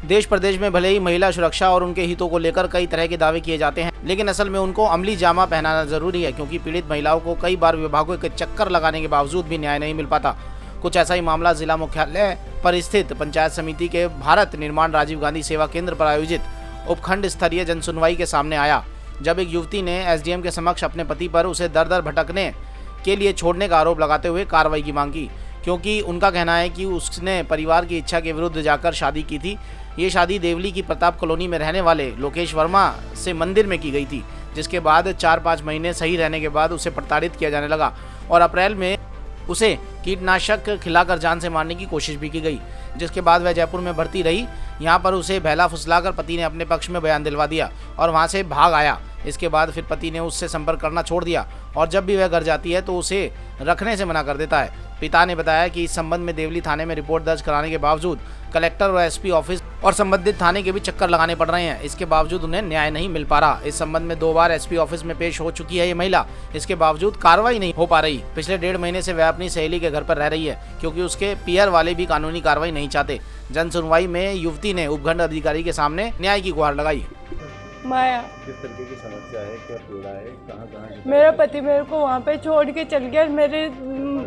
देश प्रदेश में भले ही महिला सुरक्षा और उनके हितों को लेकर कई तरह के दावे किए जाते हैं, लेकिन असल में उनको अमली जामा पहनाना जरूरी है, क्योंकि पीड़ित महिलाओं को कई बार विभागों के चक्कर लगाने के बावजूद भी न्याय नहीं मिल पाता। कुछ ऐसा ही मामला जिला मुख्यालय पर स्थित पंचायत समिति के भारत निर्माण राजीव गांधी सेवा केंद्र पर आयोजित उपखंड स्तरीय जनसुनवाई के सामने आया, जब एक युवती ने एसडीएम के समक्ष अपने पति पर उसे दर दर भटकने के लिए छोड़ने का आरोप लगाते हुए कार्रवाई की मांग की, क्योंकि उनका कहना है कि उसने परिवार की इच्छा के विरुद्ध जाकर शादी की थी। ये शादी देवली की प्रताप कॉलोनी में रहने वाले लोकेश वर्मा से मंदिर में की गई थी, जिसके बाद 4-5 महीने सही रहने के बाद उसे प्रताड़ित किया जाने लगा और अप्रैल में उसे कीटनाशक खिलाकर जान से मारने की कोशिश भी की गई, जिसके बाद वह जयपुर में भर्ती रही। यहाँ पर उसे बहला फुसलाकर पति ने अपने पक्ष में बयान दिलवा दिया और वहाँ से भाग आया। इसके बाद फिर पति ने उससे संपर्क करना छोड़ दिया और जब भी वह घर जाती है तो उसे रखने से मना कर देता है। पिता ने बताया कि इस संबंध में देवली थाने में रिपोर्ट दर्ज कराने के बावजूद कलेक्टर और एसपी ऑफिस और संबंधित थाने के भी चक्कर लगाने पड़ रहे हैं। इसके बावजूद उन्हें न्याय नहीं मिल पा रहा। इस संबंध में 2 बार एसपी ऑफिस में पेश हो चुकी है ये महिला, इसके बावजूद कार्रवाई नहीं हो पा रही। पिछले 1.5 महीने से वह अपनी सहेली के घर पर रह रही है, क्योंकि उसके पीयर वाले भी कानूनी कार्रवाई नहीं चाहते। जन सुनवाई में युवती ने उपखंड अधिकारी के सामने न्याय की गुहार लगाई। माया, किस तरीके की समस्या है, क्या पीड़ा है, कहाँ मेरा पति मेरे को वहाँ पे छोड़ के चल गया।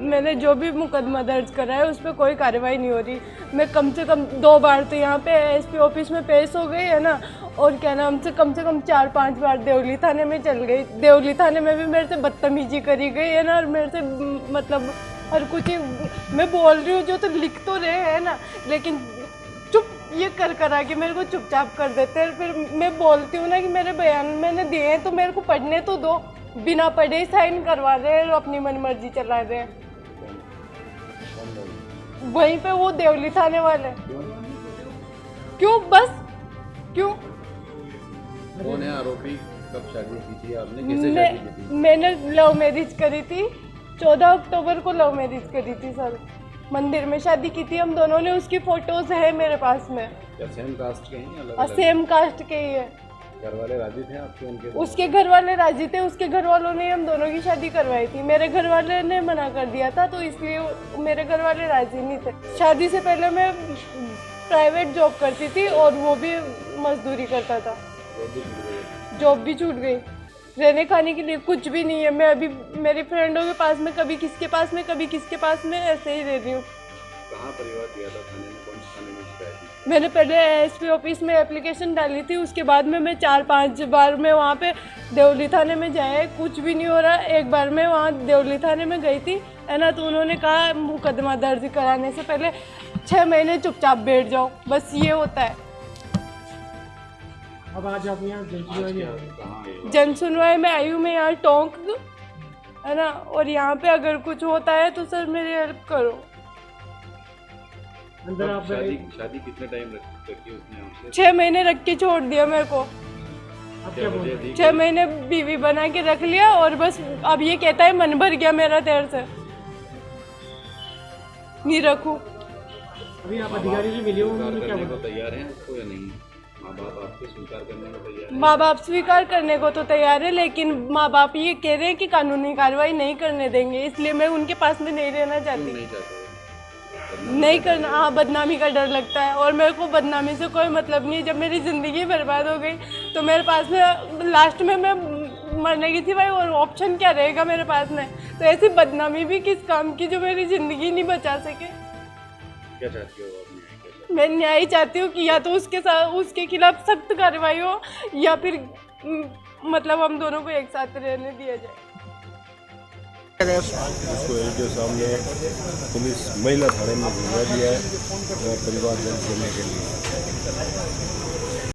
मैंने जो भी मुकदमा दर्ज करा है उस पर कोई कार्रवाई नहीं हो रही। मैं कम से कम 2 बार तो यहाँ पे एसपी ऑफिस में पेश हो गई है ना, और क्या नाम से कम 4-5 बार देवली थाने में चल गई। देवली थाने में भी मेरे से बदतमीजी करी गई है ना, और मेरे से मतलब हर कुछ ही मैं बोल रही हूँ जो तो लिख तो रहे हैं ना, लेकिन चुप ये कर आके मेरे को चुपचाप कर देते हैं। फिर मैं बोलती हूँ ना कि मेरे बयान मैंने दिए हैं तो मेरे को पढ़ने तो दो, बिना पढ़े ही साइन करवा रहे हैं और अपनी मनमर्जी चला रहे हैं। वहीं पे वो देवली थाने वाले क्यों, बस क्यों? कौन है आरोपी? कब शादी की थी आपने, किससे शादी की थी? मैंने लव मैरिज करी थी, 14 अक्टूबर को लव मैरिज करी थी सर। मंदिर में शादी की थी हम दोनों ने, उसकी फोटोज है मेरे पास में। क्या सेम कास्ट के हैं? अलग सेम कास्ट के ही है। घर वाले राजी थे आपके? उनके उसके घर वाले राजी थे, उसके घर वालों ने हम दोनों की शादी करवाई थी। मेरे घर वाले ने मना कर दिया था, तो इसलिए मेरे घर वाले राजी नहीं थे। शादी से पहले मैं प्राइवेट जॉब करती थी और वो भी मजदूरी करता था। जॉब भी छूट गई, रहने खाने के लिए कुछ भी नहीं है। मैं अभी मेरी फ्रेंडों के पास में, कभी किसके पास में, कभी किसके पास में, ऐसे ही रह रही हूँ। कहाँ परिवार दिया था थाने में? कौन से थाने में शिकायत की? मैंने पहले एसपी ऑफिस में एप्लीकेशन डाली थी, उसके बाद में मैं 4-5 बार मैं वहाँ पे देवली थाने में जाए, कुछ भी नहीं हो रहा। एक बार मैं वहाँ देवली थाने में गई थी है ना, तो उन्होंने कहा मुकदमा दर्ज कराने से पहले 6 महीने चुपचाप बैठ जाओ, बस ये होता है। अब आज आप यहाँ जन सुनवाई में आई हूँ मैं, यहाँ टोंक है ना, और यहाँ पे अगर कुछ होता है तो सर मेरी हेल्प करो। अंदर आप शादी कितने टाइम रखी उसने आपसे? 6 महीने रख के छोड़ दिया मेरे को। आप क्या बोल रहे हैं? 6 महीने बीवी बना के रख लिया और बस अब ये कहता है मन भर गया मेरा तेरे से, नहीं रखूं। अभी आप अधिकारी से मिले हो, उन्होंने क्या बोला? तैयार हैं आपको या नहीं? माँ बाप आपको स्वीकार करने को तैयार है? माँ बाप स्वीकार करने को तो तैयार है, लेकिन माँ बाप ये कह रहे हैं कि कानूनी कार्रवाई नहीं करने देंगे, इसलिए मैं उनके पास में नहीं रहना चाहती। नहीं चाहते? नहीं करना, हाँ, बदनामी का डर लगता है और मेरे को बदनामी से कोई मतलब नहीं है। जब मेरी ज़िंदगी बर्बाद हो गई तो मेरे पास में लास्ट में मैं मरने की थी भाई, और ऑप्शन क्या रहेगा मेरे पास में? तो ऐसी बदनामी भी किस काम की जो मेरी ज़िंदगी नहीं बचा सके। क्या चाहती हो आप? मैं न्याय चाहती हूँ कि या तो उसके खिलाफ सख्त कार्रवाई हो या फिर मतलब हम दोनों को एक साथ रहने दिया जाए। इसको जो सामने पुलिस महिला थाने में भिजवा दिया है परिवार जन करने के लिए।